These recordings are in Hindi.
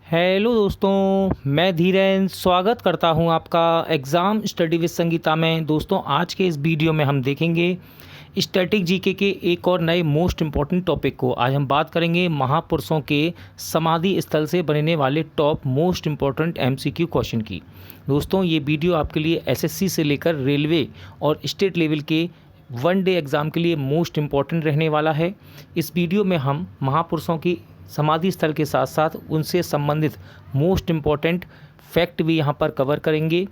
हेलो दोस्तों, मैं धीरेन स्वागत करता हूं आपका एग्ज़ाम स्टडी विद संगीता में। दोस्तों, आज के इस वीडियो में हम देखेंगे स्टैटिक जीके के एक और नए मोस्ट इम्पॉर्टेंट टॉपिक को। आज हम बात करेंगे महापुरुषों के समाधि स्थल से बनने वाले top most important MCQ question की। दोस्तों, ये वीडियो आपके लिए एसएससी से लेकर रेलवे और स्टेट लेवल के वन डे एग्ज़ाम के लिए मोस्ट इम्पॉर्टेंट रहने वाला है। इस वीडियो में हम महापुरुषों की समाधि स्थल के साथ साथ उनसे संबंधित मोस्ट इम्पॉर्टेंट फैक्ट भी यहाँ पर कवर करेंगे।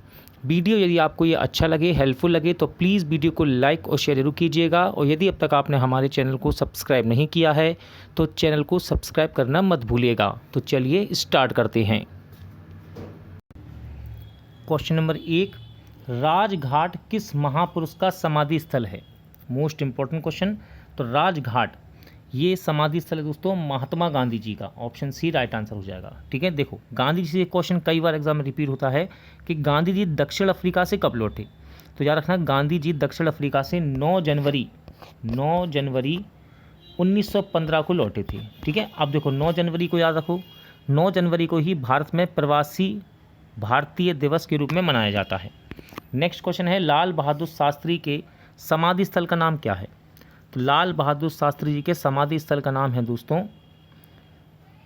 वीडियो यदि आपको ये अच्छा लगे, हेल्पफुल लगे, तो प्लीज़ वीडियो को लाइक और शेयर जरूर कीजिएगा। और यदि अब तक आपने हमारे चैनल को सब्सक्राइब नहीं किया है तो चैनल को सब्सक्राइब करना मत भूलिएगा। तो चलिए स्टार्ट करते हैं। क्वेश्चन नंबर 1, राजघाट किस महापुरुष का समाधि स्थल है? Most important question. तो राजघाट ये समाधि स्थल है दोस्तों महात्मा गांधी जी का। ऑप्शन सी राइट आंसर हो जाएगा। ठीक है, देखो गांधी जी से क्वेश्चन कई बार एग्जाम में रिपीट होता है कि गांधी जी दक्षिण अफ्रीका से कब लौटे। तो याद रखना, गांधी जी दक्षिण अफ्रीका से 9 जनवरी 1915 को लौटे थे। ठीक है, अब देखो 9 जनवरी को याद रखो, 9 जनवरी को ही भारत में प्रवासी भारतीय दिवस के रूप में मनाया जाता है। नेक्स्ट क्वेश्चन है, लाल बहादुर शास्त्री के समाधि स्थल का नाम क्या है? तो लाल बहादुर शास्त्री जी के समाधि स्थल का नाम है दोस्तों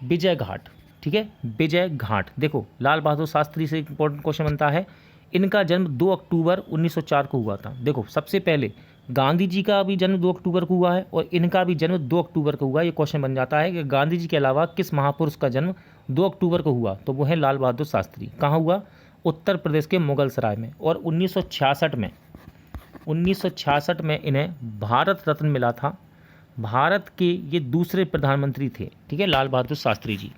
विजय घाट। ठीक है, विजय घाट। देखो लाल बहादुर शास्त्री से इंपॉर्टेंट क्वेश्चन बनता है, इनका जन्म 2 अक्टूबर 1904 को हुआ था। देखो सबसे पहले गांधी जी का भी जन्म 2 अक्टूबर को हुआ है और इनका भी जन्म 2 अक्टूबर को हुआ। ये क्वेश्चन बन जाता है कि गांधी जी के अलावा किस महापुरुष का जन्म 2 अक्टूबर को हुआ? तो वो है लाल बहादुर शास्त्री। कहाँ हुआ? उत्तर प्रदेश के मुगल सराय में। और 1966 में इन्हें भारत रत्न मिला था। भारत के ये दूसरे प्रधानमंत्री थे। ठीक है, लाल बहादुर शास्त्री जी।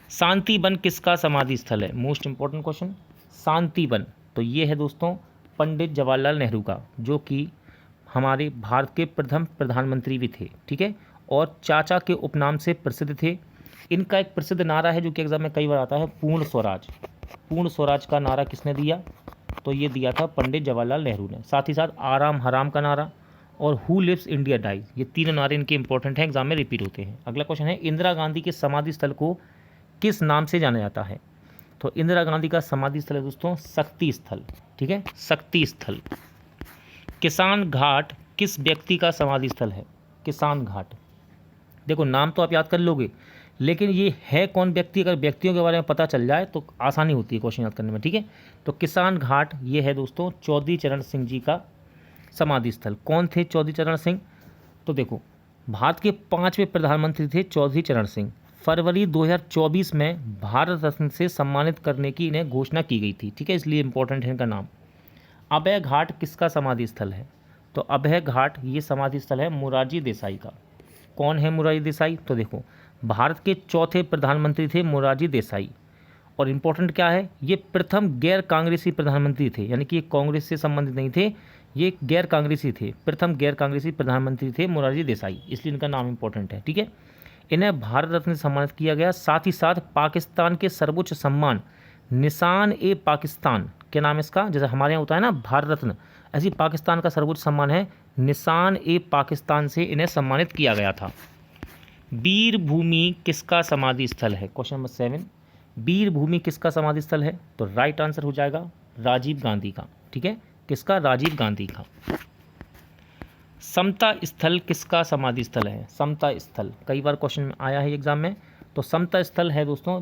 शांति वन किसका समाधि स्थल है? Most important question. Shanti Van, तो ये है दोस्तों पंडित जवाहरलाल नेहरू का, जो कि हमारे भारत के प्रथम प्रधानमंत्री भी थे। ठीक है, और चाचा के उपनाम से प्रसिद्ध थे। इनका एक प्रसिद्ध नारा है जो कि एग्जाम में कई बार आता है, पूर्ण स्वराज। पूर्ण स्वराज का नारा किसने दिया? तो ये दिया था पंडित जवाहरलाल नेहरू ने। साथ ही साथ आराम हराम का नारा और हु लिव्स इंडिया डाइज, ये तीनों नारे इनके इंपॉर्टेंट हैं, एग्जाम में रिपीट होते हैं। अगला क्वेश्चन है, इंदिरा गांधी के समाधि स्थल को किस नाम से जाना जाता है? तो इंदिरा गांधी का समाधि स्थल है दोस्तों शक्ति स्थल। ठीक है, शक्ति स्थल। किसान घाट किस व्यक्ति का समाधि स्थल है? किसान घाट, देखो नाम तो आप याद कर लोगे, लेकिन ये है कौन व्यक्ति, अगर व्यक्तियों के बारे में पता चल जाए तो आसानी होती है क्वेश्चन याद करने में। ठीक है, तो किसान घाट ये है दोस्तों चौधरी चरण सिंह जी का समाधि स्थल। कौन थे चौधरी चरण सिंह? तो देखो भारत के 5वें प्रधानमंत्री थे चौधरी चरण सिंह। फरवरी 2024 में भारत रत्न से सम्मानित करने की इन्हें घोषणा की गई थी। ठीक है, इसलिए इंपॉर्टेंट है इनका नाम। अभय घाट किसका समाधि स्थल है? तो अभय घाट ये समाधि स्थल है मोरारजी देसाई का। कौन है मोरारजी देसाई? तो देखो भारत के 4थे प्रधानमंत्री थे मोरारजी देसाई। और इम्पोर्टेंट क्या है, ये प्रथम गैर कांग्रेसी प्रधानमंत्री थे, यानी कि ये कांग्रेस से संबंधित नहीं थे, ये गैर कांग्रेसी थे। प्रथम गैर कांग्रेसी प्रधानमंत्री थे मोरारजी देसाई, इसलिए इनका नाम इंपॉर्टेंट है। ठीक है, इन्हें भारत रत्न से सम्मानित किया गया। साथ ही साथ पाकिस्तान के सर्वोच्च सम्मान निशान ए पाकिस्तान के नाम इसका, जैसे हमारे यहाँ होता है ना भारत रत्न, ऐसी पाकिस्तान का सर्वोच्च सम्मान है निशान ए पाकिस्तान से इन्हें सम्मानित किया गया था। वीर भूमि किसका समाधि स्थल है? क्वेश्चन नंबर 7, वीर भूमि किसका समाधि स्थल है? तो राइट आंसर हो जाएगा राजीव गांधी का। ठीक है, किसका? राजीव गांधी का। समता स्थल किसका समाधि स्थल है? समता स्थल कई बार क्वेश्चन में आया है एग्जाम में। तो समता स्थल है दोस्तों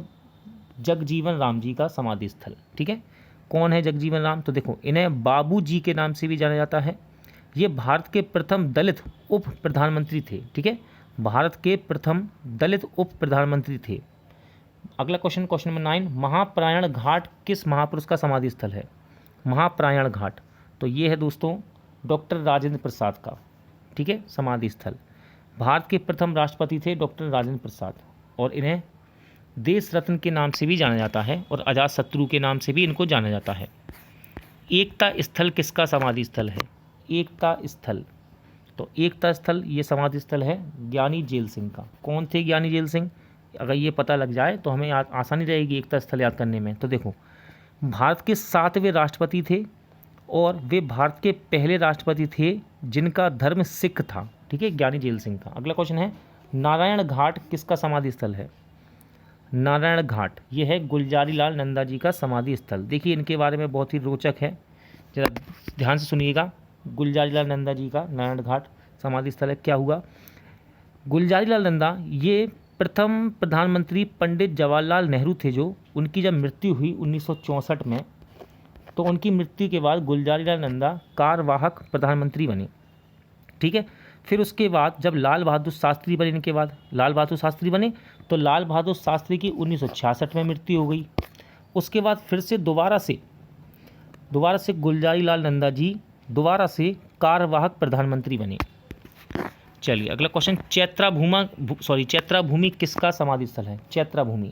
जगजीवन राम जी का समाधि स्थल। ठीक है, कौन है जगजीवन राम? तो देखो इन्हें बाबू जी के नाम से भी जाना जाता है। ये भारत के प्रथम दलित उप प्रधानमंत्री थे। ठीक है, भारत के प्रथम दलित उप प्रधानमंत्री थे। अगला क्वेश्चन, क्वेश्चन नंबर 9, महाप्रायण घाट किस महापुरुष का समाधि स्थल है? महाप्रायण घाट, तो ये है दोस्तों डॉक्टर राजेंद्र प्रसाद का। ठीक है, समाधि स्थल। भारत के प्रथम राष्ट्रपति थे डॉक्टर राजेंद्र प्रसाद, और इन्हें देश रत्न के नाम से भी जाना जाता है और अजात शत्रु के नाम से भी इनको जाना जाता है। एकता स्थल किसका समाधि स्थल है? एकता स्थल, तो एकता स्थल ये समाधि स्थल है ज्ञानी जेल सिंह का। कौन थे ज्ञानी जेल सिंह? अगर ये पता लग जाए तो हमें आसानी रहेगी एकता स्थल याद करने में। तो देखो भारत के 7वें राष्ट्रपति थे और वे भारत के पहले राष्ट्रपति थे जिनका धर्म सिख था। ठीक है, ज्ञानी जेल सिंह का। अगला क्वेश्चन है, नारायण घाट किसका समाधि स्थल है? नारायण घाट, ये है गुलजारी लाल नंदा जी का समाधि स्थल। देखिए इनके बारे में बहुत ही रोचक है, जरा ध्यान से सुनिएगा। गुलजारी लाल नंदा जी का नारायण घाट समाधि स्थल है। क्या हुआ, गुलजारी लाल नंदा ये प्रथम प्रधानमंत्री पंडित जवाहरलाल नेहरू थे, जो उनकी जब मृत्यु हुई 1964 में, तो उनकी मृत्यु के बाद गुलजारी लाल नंदा कार्यवाहक प्रधानमंत्री बने। ठीक है, फिर उसके बाद जब लाल बहादुर शास्त्री बने, इनके बाद लाल बहादुर शास्त्री बने, तो लाल बहादुर शास्त्री की 1966 में मृत्यु हो गई। उसके बाद फिर से दोबारा से गुलजारी लाल नंदा जी दोबारा से कार्यवाहक प्रधानमंत्री बने। चलिए अगला क्वेश्चन, चैत्रा भूमि किसका समाधि स्थल है? चैत्रा भूमि,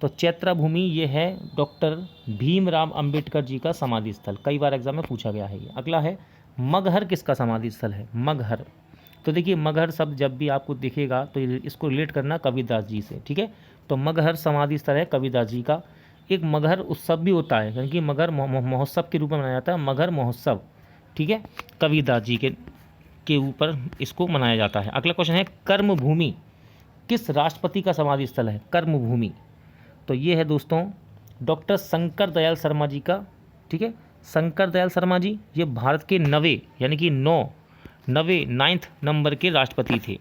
तो चैत्रा भूमि ये है डॉक्टर भीमराव अंबेडकर जी का समाधि स्थल, कई बार एग्जाम में पूछा गया है ये। अगला है मगहर किसका समाधि स्थल है? मगहर, तो देखिए मगहर शब्द जब भी आपको दिखेगा तो इसको रिलेट करना कबीरदास जी से। ठीक है, तो मगहर समाधि स्थल है कबीरदास जी का। एक मगहर उत्सव भी होता है, क्योंकि मगहर महोत्सव के रूप में मनाया जाता है, मगहर महोत्सव। ठीक है, कबीरदास जी के ऊपर इसको मनाया जाता है। अगला क्वेश्चन है कर्मभूमि किस राष्ट्रपति का समाधि स्थल है? कर्मभूमि, तो ये है दोस्तों डॉक्टर शंकर दयाल शर्मा जी का। ठीक है, शंकर दयाल शर्मा जी ये भारत के 9th नंबर के राष्ट्रपति थे।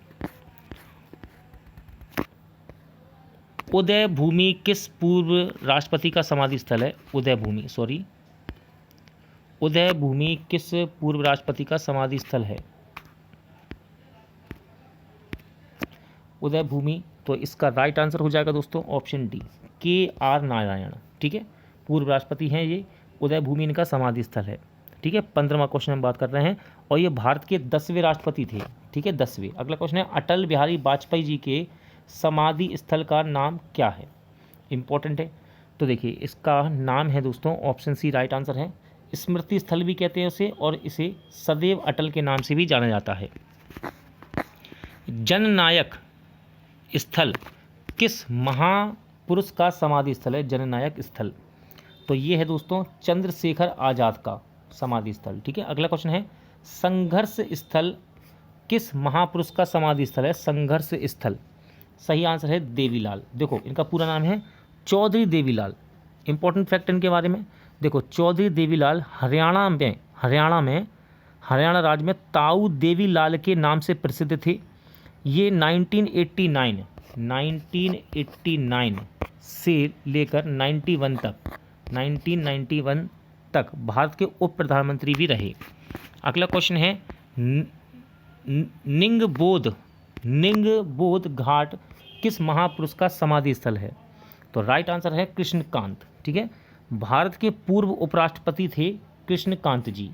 उदय भूमि किस पूर्व राष्ट्रपति का समाधि स्थल है? उदय भूमि किस पूर्व राष्ट्रपति का समाधि स्थल है? उदय भूमि, तो इसका राइट आंसर हो जाएगा दोस्तों ऑप्शन डी, KR नारायण। ठीक है, पूर्व राष्ट्रपति हैं ये, उदय भूमि इनका समाधि स्थल है। ठीक है, 15वां क्वेश्चन हम बात कर रहे हैं, और ये भारत के 10वें राष्ट्रपति थे। ठीक है, 10वें। अगला क्वेश्चन है अटल बिहारी वाजपेयी जी के समाधि स्थल का नाम क्या है? इंपॉर्टेंट है, तो देखिए इसका नाम है दोस्तों ऑप्शन सी राइट आंसर है। स्मृति स्थल भी कहते हैं उसे, और इसे सदैव अटल के नाम से भी जाना जाता है। जननायक स्थल किस महापुरुष का समाधि स्थल है? जननायक स्थल, तो ये है दोस्तों चंद्रशेखर आज़ाद का समाधि स्थल। ठीक है, अगला क्वेश्चन है संघर्ष स्थल किस महापुरुष का समाधि स्थल है? संघर्ष स्थल, सही आंसर है देवीलाल। देखो इनका पूरा नाम है चौधरी देवीलाल। इंपॉर्टेंट फैक्ट इनके बारे में देखो, चौधरी देवीलाल हरियाणा राज्य में ताऊ देवीलाल के नाम से प्रसिद्ध थे। ये 1989 से लेकर 1991 तक भारत के उप प्रधानमंत्री भी रहे। अगला क्वेश्चन है निंगबोध घाट किस महापुरुष का समाधि स्थल है? तो राइट आंसर है कृष्णकांत। ठीक है, भारत के पूर्व उपराष्ट्रपति थे कृष्णकांत जी।